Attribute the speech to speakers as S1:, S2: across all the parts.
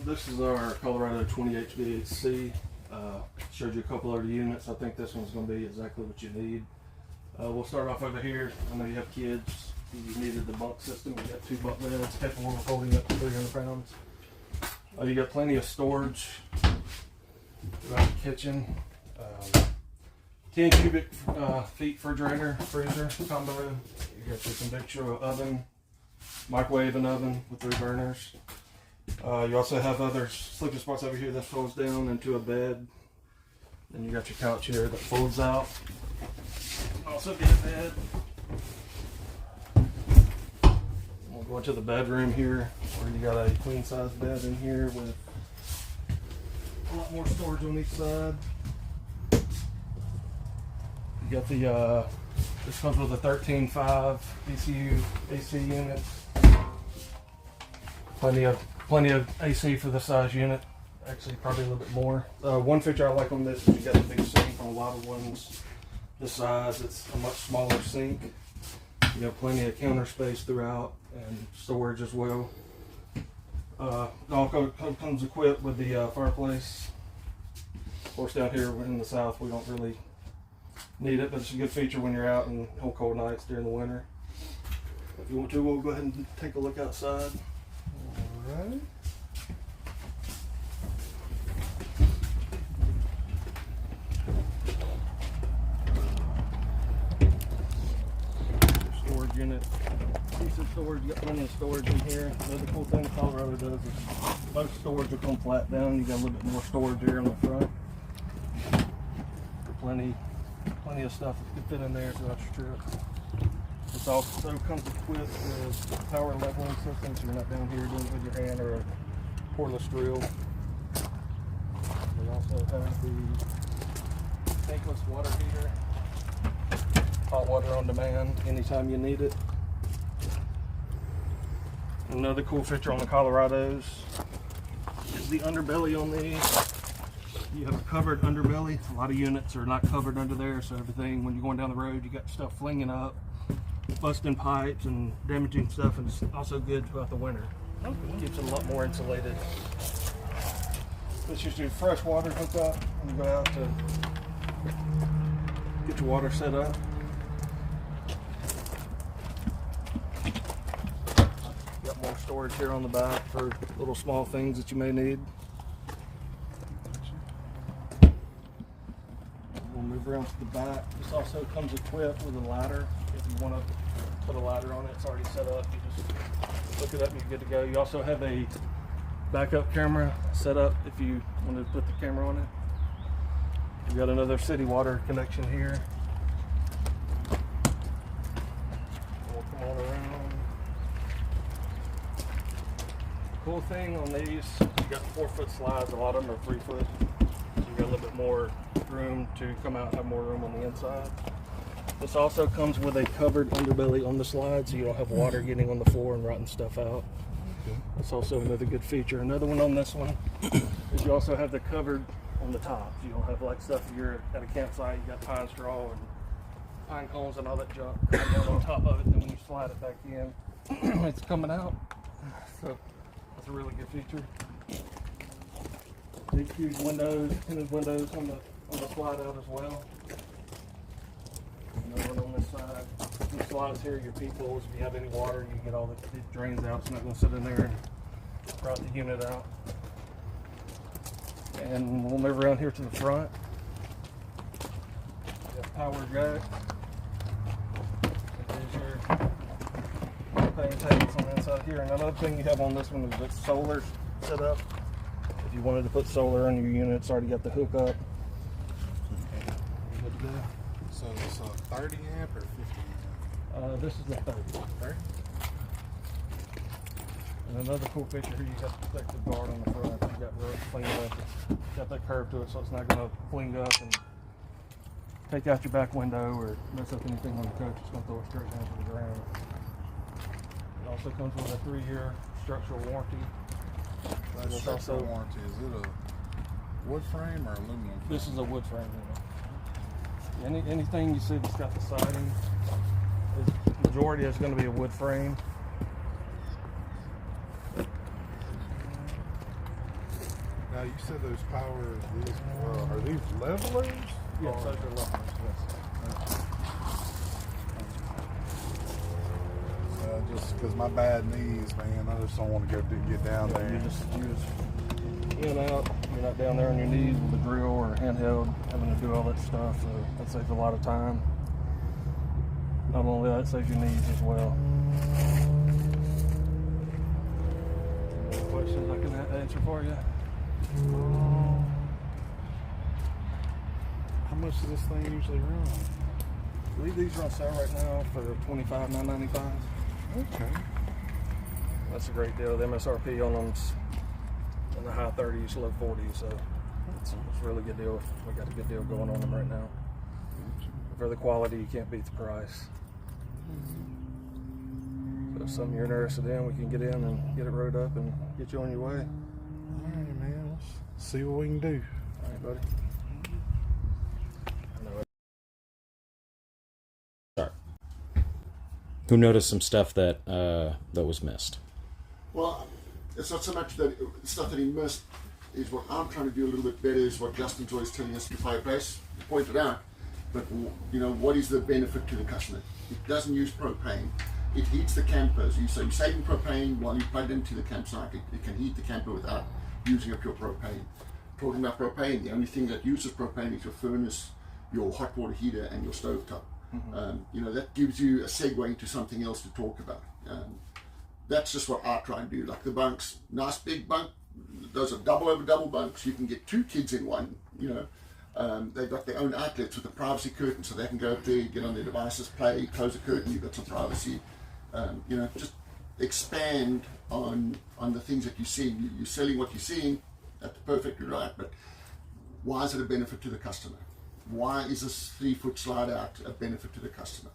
S1: This is our Colorado 20 HVAC. Showed you a couple other units. I think this one's going to be exactly what you need. We'll start off over here. I know you have kids. You needed the bunk system. You got 2 bunk beds capable of holding up to 300 pounds. You got plenty of storage throughout the kitchen. 10 cubic feet refrigerator, freezer combo. You got your convection oven, microwave and oven with 3 burners. You also have other sleeping spots over here that folds down into a bed. Then you got your couch here that folds out. Also be a bed. We'll go into the bedroom here where you got a queen size bed in here with a lot more storage on each side. You got the this comes with a 13.5 ECU AC unit. Plenty of AC for the size unit. Actually, probably a little bit more. One feature I like on this is you got a big sink. On a lot of ones this size, it's a much smaller sink. You got plenty of counter space throughout and storage as well. It all comes equipped with the fireplace. Of course, down here in the south, we don't really need it, but it's a good feature when you're out in cold nights during the winter. If you want to, we'll go ahead and take a look outside. All right. Storage unit, decent storage. You got plenty of storage in here. The other cool thing Colorado does is most storage will come flat down. You got a little bit more storage here on the front. Plenty of stuff that can fit in there throughout your trip. This also comes equipped with power leveling system, so you're not down here doing it with your hand or a cordless drill. We also have the tankless water heater, hot water on demand anytime you need it. Another cool feature on the Colorados is the underbelly on these. You have a covered underbelly. A lot of units are not covered under there, so everything, when you're going down the road, you got stuff flinging up, busting pipes and damaging stuff, and it's also good throughout the winter. Keeps it a lot more insulated. This is your fresh water hookup when you go out to get your water set up. Got more storage here on the back for little small things that you may need. We'll move around to the back. This also comes equipped with a ladder. If you want to put a ladder on it, it's already set up. You just hook it up and you're good to go. You also have a backup camera set up if you want to put the camera on it. You've got another city water connection here. We'll come on around. Cool thing on these, you got 4-foot slides. A lot of them are 3-foot. So you got a little bit more room to come out and have more room on the inside. This also comes with a covered underbelly on the slide, so you don't have water getting on the floor and rotting stuff out. That's also another good feature. Another one on this one is you also have the covered on the top. You don't have like stuff if you're at a campsite, you got pine straw and pine cones and all that junk coming on top of it, and then when you slide it back in, it's coming out. So that's a really good feature. Big huge windows, tinted windows on the slide out as well. Another one on this side. These slides here are your peepholes. If you have any water, you get all the drains out. It's not going to sit in there and rot the unit out. And we'll move around here to the front. You got power jack. There's your propane tanks on the inside here. And another thing you have on this one is it's solar set up. If you wanted to put solar on your unit, it's already got the hook up. Good to go.
S2: So it's a 30 amp or 50 amp?
S1: This is the 30. 30? And another cool feature here, you got the protective guard on the front. You got rope flinging up. It's got that curve to it, so it's not going to fling up and take out your back window or mess up anything on the coach. It's going to throw it straight down to the ground. It also comes with a 3-year structural warranty.
S2: That structural warranty, is it a wood frame or aluminum frame?
S1: This is a wood frame. Anything you see that's got the siding, the majority is going to be a wood frame.
S2: Now you said those are these levelers?
S1: Yes, those are levelers. Yes.
S2: Just because my bad knees, man, I just don't want to get down there.
S1: You just in and out. You're not down there on your knees with a drill or a handheld, having to do all that stuff. So that saves a lot of time. Not only that, it saves your knees as well. Any questions I can answer for you?
S2: How much does this thing usually run?
S1: I believe these are on sale right now for $25,995.
S2: Okay.
S1: That's a great deal. The MSRP on them's in the high 30s, low 40s, so it's a really good deal. We got a good deal going on them right now. For the quality, you can't beat the price. So if something you're interested in, we can get in and get it rode up and get you on your way.
S2: All right, man. Let's see what we can do.
S1: All right, buddy.
S3: Who noticed some stuff that that was missed?
S4: Well, it's not so much that stuff that he missed is what I'm trying to do a little bit better is what Justin's always telling us in the fireplace. He pointed out, but what is the benefit to the customer? It doesn't use propane. It heats the campers. So you're saving propane while you plug it into the campsite. It can heat the camper without using up your propane. Talking about propane, the only thing that uses propane is your furnace, your hot water heater, and your stovetop. Mm-hmm. That gives you a segue into something else to talk about. That's just what I try and do. Like the bunks, nice big bunk. Those are double over double bunks. You can get 2 kids in one. They've got their own outlets with a privacy curtain, so they can go up there, get on their devices, play, close the curtain. You've got some privacy. Just expand on the things that you see. You're selling what you're seeing. That's perfectly right. But why is it a benefit to the customer? Why is this 3-foot slide out a benefit to the customer?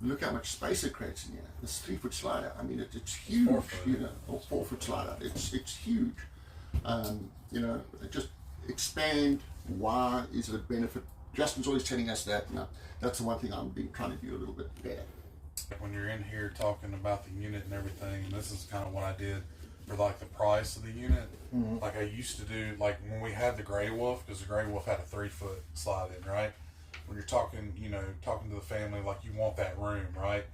S4: Look how much space it creates in here. This 3-foot slide out, I mean, it's huge, or 4-foot slide out. It's huge. Just expand. Why is it a benefit? Justin's always telling us that. Now, that's the one thing I'm trying to do a little bit better.
S2: When you're in here talking about the unit and everything, and this is kind of what I did for like the price of the unit. Mm-hmm. Like I used to do, like when we had the Gray Wolf, because the Gray Wolf had a 3-foot slide in, right? When you're talking, talking to the family, like you want that room, right?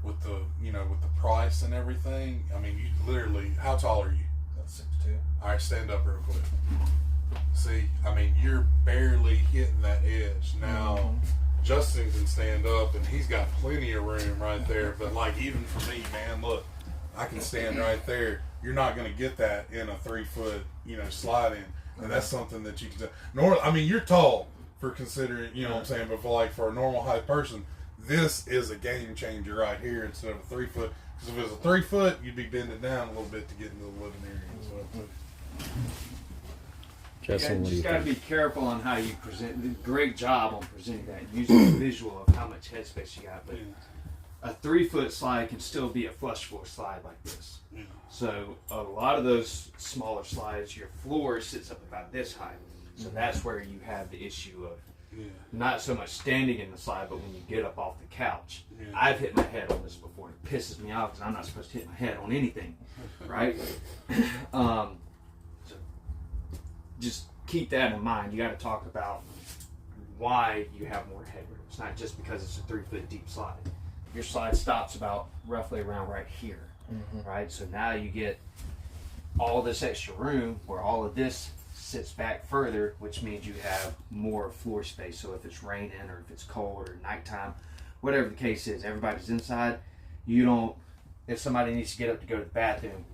S2: With the price and everything, I mean, you literally, how tall are you?
S1: That's 6'2".
S2: All right, stand up real quick. See, I mean, you're barely hitting that edge. Now, mm-hmm. Justin can stand up and he's got plenty of room right there, but like even for me, man, look, I can stand right there. You're not going to get that in a 3-foot, slide in. And that's something that you can do. You're tall for considering, what I'm saying, but for a normal height person, this is a game changer right here instead of a 3-foot. Because if it was a 3-foot, you'd be bending down a little bit to get into the living area.
S3: Justin,
S5: you
S3: what do you
S5: just got to
S3: think?
S5: be careful on how you present. Great job on presenting that, using the visual of how much headspace you got. But a 3-foot slide can still be a flush floor slide like this. Yeah. So a lot of those smaller slides, your floor sits up about this height. So that's where you have the issue of not so much standing in the slide, but when you get up off the couch. Yeah. I've hit my head on this before. It pisses me off because I'm not supposed to hit my head on anything, right? So just keep that in mind. You got to talk about why you have more headroom. It's not just because it's a 3-foot deep slide. Your slide stops about roughly around right here, right? So now you get all this extra room where all of this sits back further, which means you have more floor space. So if it's raining or if it's cold or nighttime, whatever the case is, everybody's inside. If somebody needs to get up to go to the bathroom,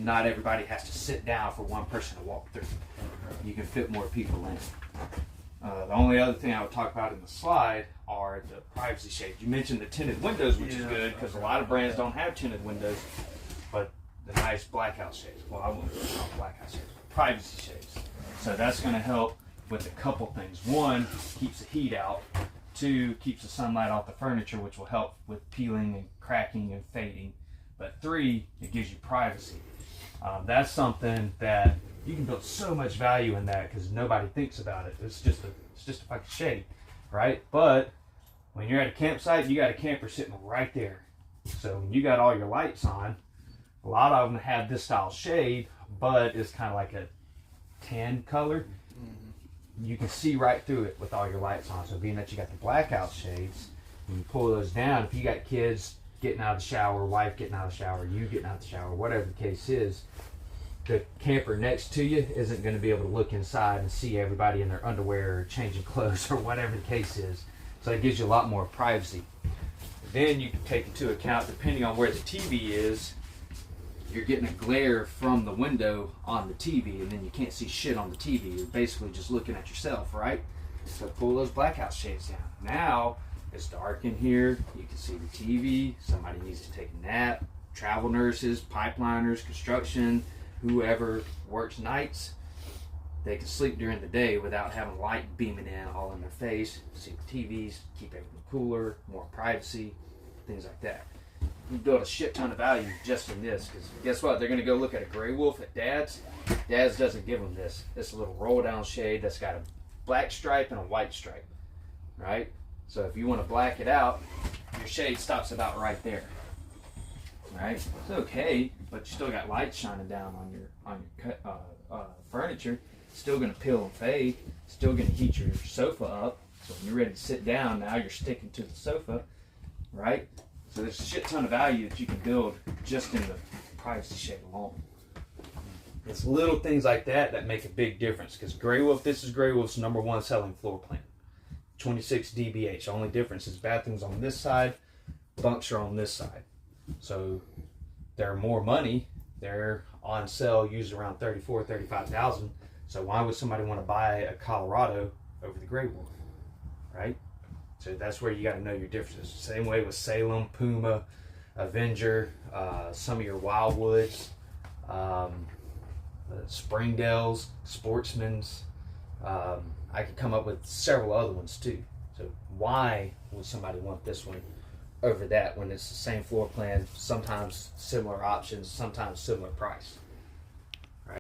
S5: not everybody has to sit down for one person to walk through. You can fit more people in. The only other thing I would talk about in the slide are the privacy shades. You mentioned the tinted windows, which is good because a lot of brands don't have tinted windows, but the nice blackout shades. Well, I wouldn't call them blackout shades, privacy shades. So that's going to help with a couple things. 1, keeps the heat out. 2, keeps the sunlight off the furniture, which will help with peeling and cracking and fading. But 3, it gives you privacy. That's something that you can build so much value in that because nobody thinks about it. It's just a fucking shade, right? But when you're at a campsite, you got a camper sitting right there. So when you got all your lights on, a lot of them have this style shade, but it's kind of like a tan color, you can see right through it with all your lights on. So being that you got the blackout shades, when you pull those down, if you got kids getting out of the shower, wife getting out of the shower, you getting out of the shower, whatever the case is, the camper next to you isn't going to be able to look inside and see everybody in their underwear or changing clothes or whatever the case is. So it gives you a lot more privacy. Then you can take into account, depending on where the TV is, you're getting a glare from the window on the TV, and then you can't see shit on the TV. You're basically just looking at yourself, right? So pull those blackout shades down. Now it's dark in here. You can see the TV. Somebody needs to take a nap. Travel nurses, pipeliners, construction, whoever works nights, they can sleep during the day without having light beaming in all in their face. See the TVs, keep everything cooler, more privacy, things like that. You build a shit ton of value just in this, because guess what? They're going to go look at a gray wolf at Dad's. Dad's doesn't give them this. This little roll down shade that's got a black stripe and a white stripe, right? So if you want to black it out, your shade stops about right there. Right, it's okay, but you still got light shining down on your furniture. It's still going to peel and fade. Still going to heat your sofa up. So when you're ready to sit down, now you're sticking to the sofa, right? So there's a shit ton of value that you can build just in the privacy shade alone. It's little things like that that make a big difference. Because Grey Wolf, this is Grey Wolf's #1 selling floor plan. 26 dBH. The only difference is bathrooms on this side, bunks are on this side. So they're more money. They're on sale usually around $34,000, $35,000. So why would somebody want to buy a Colorado over the Grey Wolf, right? So that's where you got to know your differences. Same way with Salem, Puma, Avenger, some of your Wildwoods, Springdales, Sportsmans. I could come up with several other ones too. So why would somebody want this one over that when it's the same floor plan, sometimes similar options, sometimes similar price?